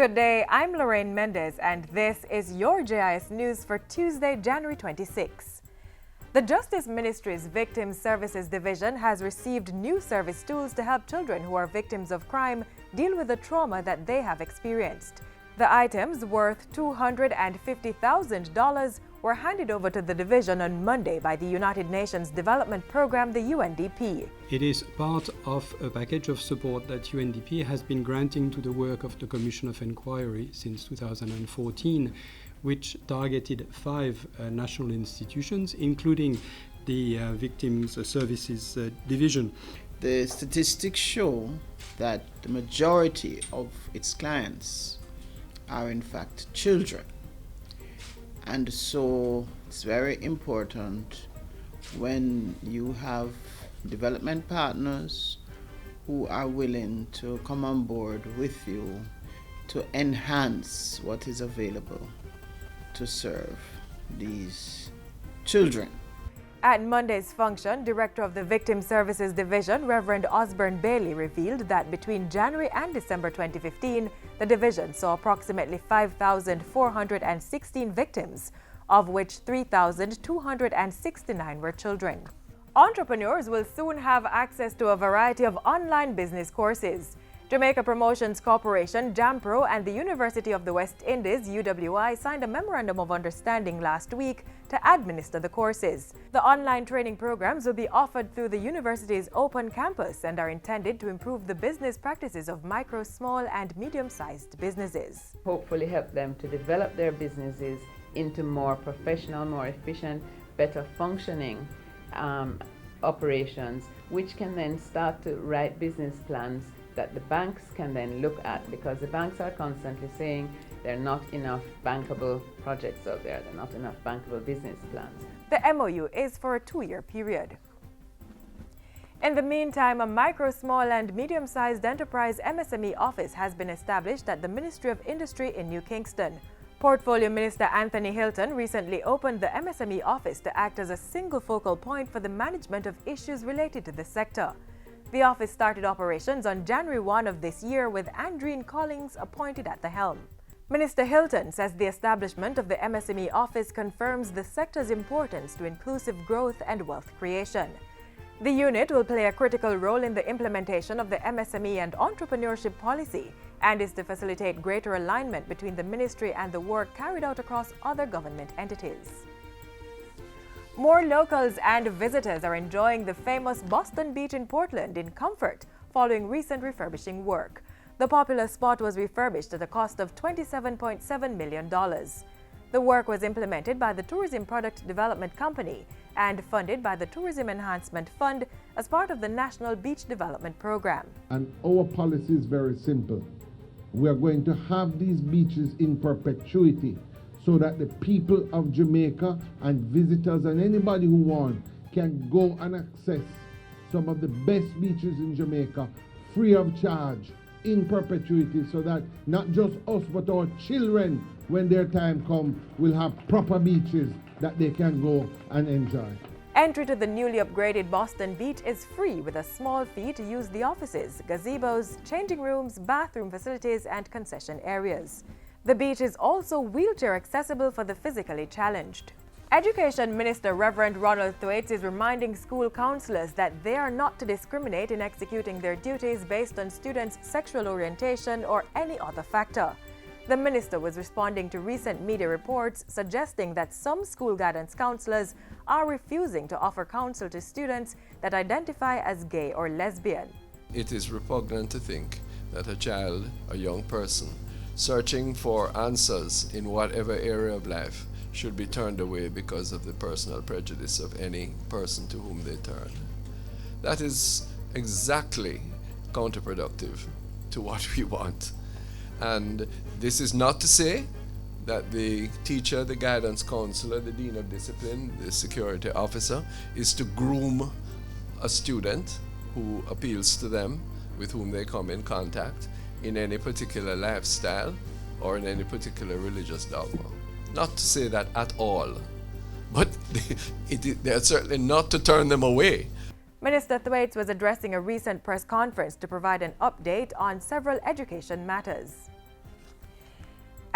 Good day, I'm Lorraine Mendez, and this is your JIS News for Tuesday, January 26. The Justice Ministry's Victim Services Division has received new service tools to help children who are victims of crime deal with the trauma that they have experienced. The items, worth $250,000, were handed over to the division on Monday by the United Nations Development Program, the UNDP. It is part of a package of support that UNDP has been granting to the work of the Commission of Inquiry since 2014, which targeted 5 national institutions, including the Victims Services Division. The statistics show that the majority of its clients are in fact children. And so it's very important when you have development partners who are willing to come on board with you to enhance what is available to serve these children. At Monday's function, Director of the Victim Services Division, Reverend Osborne Bailey, revealed that between January and December 2015, the division saw approximately 5,416 victims, of which 3,269 were children. Entrepreneurs will soon have access to a variety of online business courses. Jamaica Promotions Corporation, JAMPRO, and the University of the West Indies, UWI, signed a memorandum of understanding last week to administer the courses. The online training programs will be offered through the university's open campus and are intended to improve the business practices of micro, small, and medium-sized businesses. Hopefully help them to develop their businesses into more professional, more efficient, better functioning operations, which can then start to write business plans that the banks can then look at, because the banks are constantly saying there are not enough bankable projects out there, there are not enough bankable business plans. The MOU is for a 2-year period. In the meantime, a micro, small, and medium-sized enterprise MSME office has been established at the Ministry of Industry in New Kingston. Portfolio Minister Anthony Hilton recently opened the MSME office to act as a single focal point for the management of issues related to the sector. The office started operations on January 1 of this year, with Andreen Collins appointed at the helm. Minister Hilton says the establishment of the MSME office confirms the sector's importance to inclusive growth and wealth creation. The unit will play a critical role in the implementation of the MSME and entrepreneurship policy and is to facilitate greater alignment between the ministry and the work carried out across other government entities. More locals and visitors are enjoying the famous Boston Beach in Portland in comfort following recent refurbishing work. The popular spot was refurbished at a cost of $27.7 million. The work was implemented by the Tourism Product Development Company and funded by the Tourism Enhancement Fund as part of the National Beach Development Program. And our policy is very simple. We are going to have these beaches in perpetuity, so that the people of Jamaica and visitors and anybody who wants can go and access some of the best beaches in Jamaica free of charge in perpetuity, so that not just us but our children, when their time comes, will have proper beaches that they can go and enjoy. Entry to the newly upgraded Boston Beach is free, with a small fee to use the offices, gazebos, changing rooms, bathroom facilities, and concession areas. The beach is also wheelchair accessible for the physically challenged. Education Minister Reverend Ronald Thwaites is reminding school counselors that they are not to discriminate in executing their duties based on students' sexual orientation or any other factor. The minister was responding to recent media reports suggesting that some school guidance counselors are refusing to offer counsel to students that identify as gay or lesbian. It is repugnant to think that a child, a young person, searching for answers in whatever area of life should be turned away because of the personal prejudice of any person to whom they turn. That is exactly counterproductive to what we want. And this is not to say that the teacher, the guidance counselor, the dean of discipline, the security officer is to groom a student who appeals to them, with whom they come in contact, in any particular lifestyle or in any particular religious dogma. Not to say that at all, but they're certainly not to turn them away. Minister Thwaites was addressing a recent press conference to provide an update on several education matters.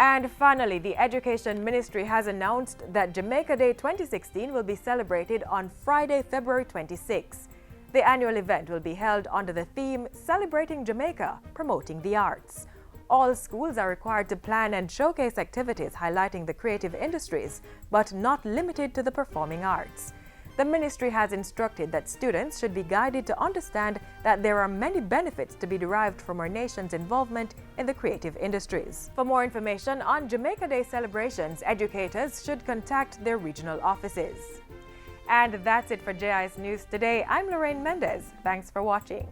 And finally, the Education Ministry has announced that Jamaica Day 2016 will be celebrated on Friday, February 26. The annual event will be held under the theme Celebrating Jamaica, Promoting the Arts. All schools are required to plan and showcase activities highlighting the creative industries, but not limited to the performing arts. The ministry has instructed that students should be guided to understand that there are many benefits to be derived from our nation's involvement in the creative industries. For more information on Jamaica Day celebrations, educators should contact their regional offices. And that's it for JIS News today. I'm Lorraine Mendez. Thanks for watching.